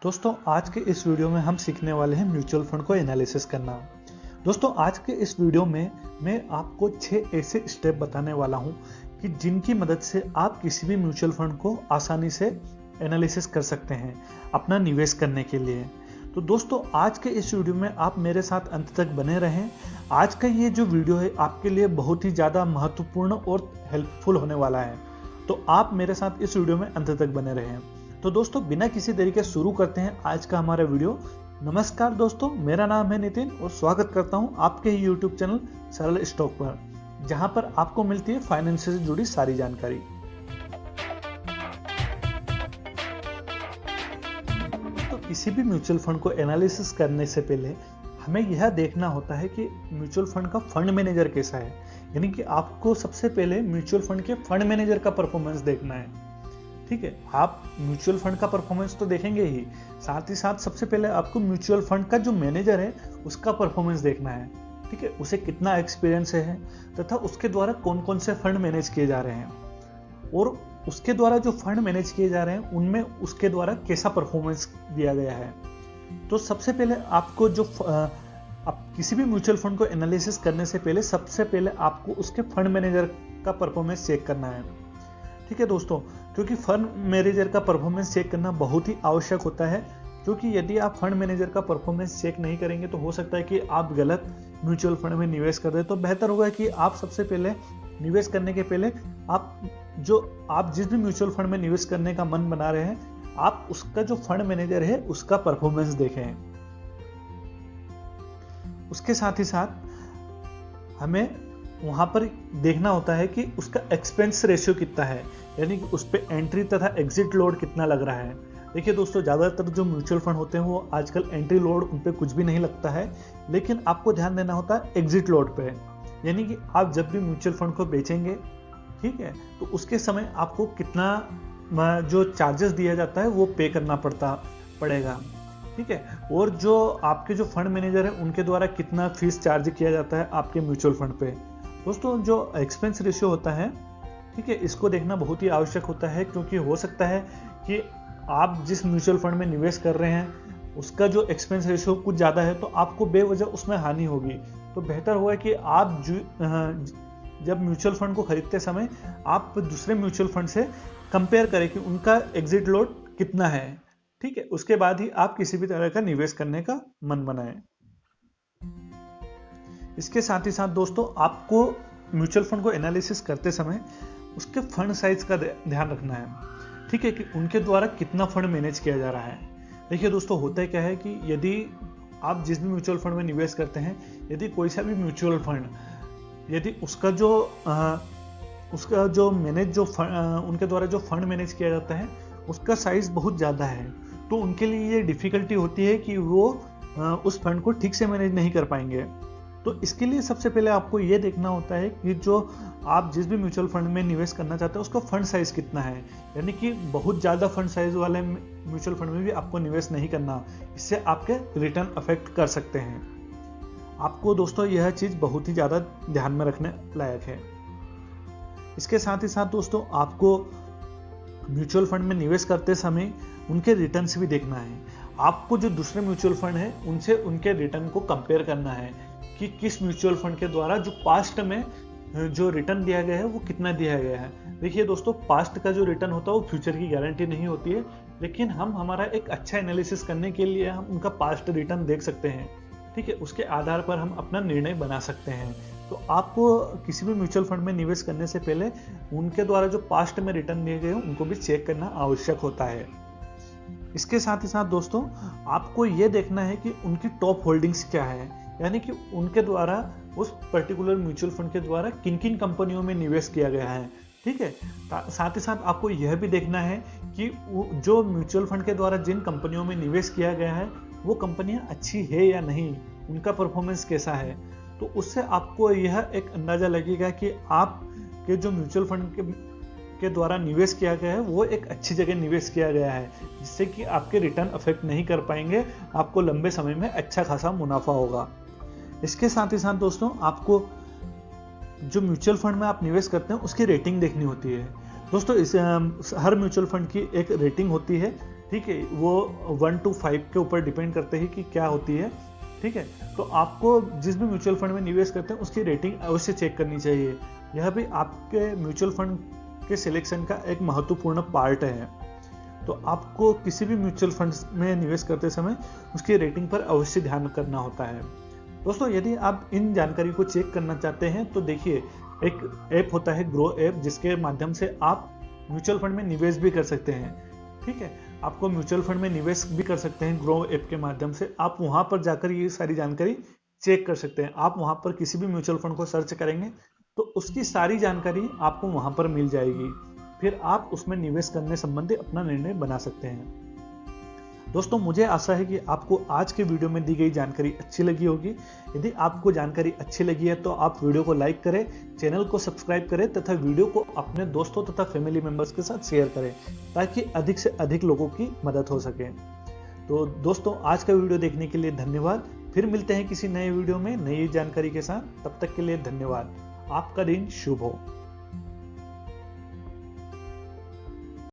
दोस्तों आज के इस वीडियो में हम सीखने वाले हैं म्यूचुअल फंड को एनालिसिस करना। दोस्तों आज के इस वीडियो में मैं आपको 6 ऐसे स्टेप बताने वाला हूं कि जिनकी मदद से आप किसी भी म्यूचुअल फंड को आसानी से एनालिसिस कर सकते हैं अपना निवेश करने के लिए। तो दोस्तों आज के इस वीडियो में आप मेरे साथ अंत तक बने रहें। आज का ये जो वीडियो है आपके लिए बहुत ही ज़्यादा महत्वपूर्ण और हेल्पफुल होने वाला है, तो आप मेरे साथ इस वीडियो में अंत तक बने रहें। तो दोस्तों बिना किसी देरी के शुरू करते हैं आज का हमारा वीडियो। नमस्कार दोस्तों, मेरा नाम है नितिन और स्वागत करता हूं आपके ही YouTube चैनल सरल स्टॉक पर, जहां पर आपको मिलती है फाइनेंस से जुड़ी सारी जानकारी। तो किसी भी म्यूचुअल फंड को एनालिसिस करने से पहले हमें यह देखना होता है कि म्यूचुअल फंड का फंड मैनेजर कैसा है, यानी कि आपको सबसे पहले म्यूचुअल फंड के फंड मैनेजर का परफॉर्मेंस देखना है। ठीक है, आप म्यूचुअल फंड का परफॉर्मेंस तो देखेंगे ही, साथ ही साथ सबसे पहले आपको म्यूचुअल फंड का जो मैनेजर है उसका परफॉर्मेंस देखना है। ठीक है, उसे कितना एक्सपीरियंस है तथा उसके द्वारा कौन कौन से फंड मैनेज किए जा रहे हैं और उसके द्वारा जो फंड मैनेज किए जा रहे हैं उनमें उसके द्वारा कैसा परफॉर्मेंस दिया गया है। तो सबसे पहले आपको आप किसी भी म्यूचुअल फंड को एनालिसिस करने से पहले सबसे पहले आपको उसके फंड मैनेजर का परफॉर्मेंस चेक करना है। ठीक है दोस्तों, क्योंकि फंड मैनेजर का परफॉर्मेंस चेक करना बहुत ही आवश्यक होता है, क्योंकि यदि आप फंड मैनेजर का परफॉर्मेंस चेक नहीं करेंगे तो हो सकता है कि आप गलत म्यूचुअल फंड में निवेश कर दें। तो बेहतर होगा कि आप सबसे पहले निवेश करने के पहले आप जिस भी म्यूचुअल फंड में निवेश करने का मन बना रहे हैं, आप उसका जो फंड मैनेजर है उसका परफॉर्मेंस देखें। उसके साथ ही साथ हमें वहां पर देखना होता है कि उसका एक्सपेंस रेशियो कितना है, यानी कि उस पर एंट्री तथा एग्जिट लोड कितना लग रहा है। देखिए दोस्तों, ज़्यादातर जो म्यूचुअल फंड होते हैं वो आजकल एंट्री लोड उन पर कुछ भी नहीं लगता है, लेकिन आपको ध्यान देना होता है एग्जिट लोड पे। यानी कि आप जब भी म्यूचुअल फंड को बेचेंगे, ठीक है, तो उसके समय आपको कितना जो चार्जेस दिया जाता है वो पे करना पड़ेगा। ठीक है, और जो आपके जो फंड मैनेजर है उनके द्वारा कितना फीस चार्ज किया जाता है आपके म्यूचुअल फंड पे। दोस्तों जो एक्सपेंस रेशियो होता है, ठीक है, इसको देखना बहुत ही आवश्यक होता है, क्योंकि हो सकता है कि आप जिस म्यूचुअल फंड में निवेश कर रहे हैं उसका जो एक्सपेंस रेशियो कुछ ज़्यादा है तो आपको बेवजह उसमें हानि होगी। तो बेहतर होगा कि आप जब म्यूचुअल फंड को खरीदते समय आप दूसरे म्यूचुअल फंड से कंपेयर करें कि उनका एग्जिट लोड कितना है। ठीक है, उसके बाद ही आप किसी भी तरह का निवेश करने का मन बनाएं। इसके साथ ही साथ दोस्तों आपको म्यूचुअल फंड को एनालिसिस करते समय उसके फंड साइज का ध्यान रखना है। ठीक है, कि उनके द्वारा कितना फंड मैनेज किया जा रहा है। देखिए दोस्तों, होता है क्या है कि यदि आप जिस भी म्यूचुअल फंड में निवेश करते हैं, यदि कोई सा भी म्यूचुअल फंड, यदि उसका जो उनके द्वारा जो फंड मैनेज किया जाता है उसका साइज बहुत ज़्यादा है, तो उनके लिए ये डिफिकल्टी होती है कि वो उस फंड को ठीक से मैनेज नहीं कर पाएंगे। तो इसके लिए सबसे पहले आपको ये देखना होता है कि जो आप जिस भी म्यूचुअल फंड में निवेश करना चाहते हैं उसका फंड साइज कितना है। यानी कि बहुत ज़्यादा फंड साइज वाले म्यूचुअल फंड में भी आपको निवेश नहीं करना, इससे आपके रिटर्न अफेक्ट कर सकते हैं। आपको दोस्तों यह चीज़ बहुत ही ज़्यादा ध्यान में रखने लायक है। इसके साथ ही साथ दोस्तों आपको म्यूचुअल फंड में निवेश करते समय उनके रिटर्न भी देखना है। आपको जो दूसरे म्यूचुअल फंड है उनसे उनके रिटर्न को कंपेयर करना है कि किस म्यूचुअल फंड के द्वारा जो पास्ट में जो रिटर्न दिया गया है वो कितना दिया गया है। देखिए दोस्तों, पास्ट का जो रिटर्न होता है वो फ्यूचर की गारंटी नहीं होती है, लेकिन हम हमारा एक अच्छा एनालिसिस करने के लिए हम उनका पास्ट रिटर्न देख सकते हैं। ठीक है, उसके आधार पर हम अपना निर्णय बना सकते हैं। तो आपको किसी भी म्यूचुअल फंड में निवेश करने से पहले उनके द्वारा जो पास्ट में रिटर्न दिए गए उनको भी चेक करना आवश्यक होता है। इसके साथ ही साथ दोस्तों आपको ये देखना है कि उनकी टॉप होल्डिंग्स क्या है, यानी कि उनके द्वारा उस पर्टिकुलर म्यूचुअल फंड के द्वारा किन किन कंपनियों में निवेश किया गया है। ठीक है, साथ ही साथ आपको यह भी देखना है कि जो म्यूचुअल फंड के द्वारा जिन कंपनियों में निवेश किया गया है वो कंपनियां अच्छी है या नहीं, उनका परफॉर्मेंस कैसा है। तो उससे आपको यह एक अंदाजा लगेगा कि आपके जो म्यूचुअल फंड के द्वारा निवेश किया गया है वो एक अच्छी जगह निवेश किया गया है, जिससे कि आपके रिटर्न अफेक्ट नहीं कर पाएंगे, आपको लंबे समय में अच्छा खासा मुनाफा होगा। इसके साथ ही साथ दोस्तों आपको जो म्यूचुअल फंड में आप निवेश करते हैं उसकी रेटिंग देखनी होती है। दोस्तों हर म्यूचुअल फंड की एक रेटिंग होती है, ठीक है, वो 1 to 5 के ऊपर डिपेंड करते हैं कि क्या होती है। ठीक है, तो आपको जिस भी म्यूचुअल फंड में निवेश करते हैं उसकी रेटिंग अवश्य चेक करनी चाहिए। यह भी आपके म्यूचुअल फंड के सिलेक्शन का एक महत्वपूर्ण पार्ट है। तो आपको किसी भी म्यूचुअल फंड में निवेश करते समय उसकी रेटिंग पर अवश्य ध्यान करना होता है। दोस्तों, यदि आप इन जानकारी को चेक करना चाहते हैं तो देखिए, एक ऐप होता है ग्रो ऐप, जिसके माध्यम से आप म्यूचुअल फंड में निवेश भी कर सकते हैं। ठीक है, आपको म्यूचुअल फंड में निवेश भी कर सकते हैं ग्रो ऐप के माध्यम से। आप वहां पर जाकर ये सारी जानकारी चेक कर सकते हैं। आप वहां पर किसी भी म्यूचुअल फंड को सर्च करेंगे तो उसकी सारी जानकारी आपको वहां पर मिल जाएगी। फिर आप उसमें निवेश करने संबंधी अपना निर्णय बना सकते हैं। दोस्तों, मुझे आशा है कि आपको आज के वीडियो में दी गई जानकारी अच्छी लगी होगी। यदि आपको जानकारी अच्छी लगी है तो आप वीडियो को लाइक करें, चैनल को सब्सक्राइब करें तथा वीडियो को अपने दोस्तों तथा फैमिली मेंबर्स के साथ शेयर करें, ताकि अधिक से अधिक लोगों की मदद हो सके। तो दोस्तों, आज का वीडियो देखने के लिए धन्यवाद। फिर मिलते हैं किसी नए वीडियो में नई जानकारी के साथ। तब तक के लिए धन्यवाद। आपका दिन शुभ हो।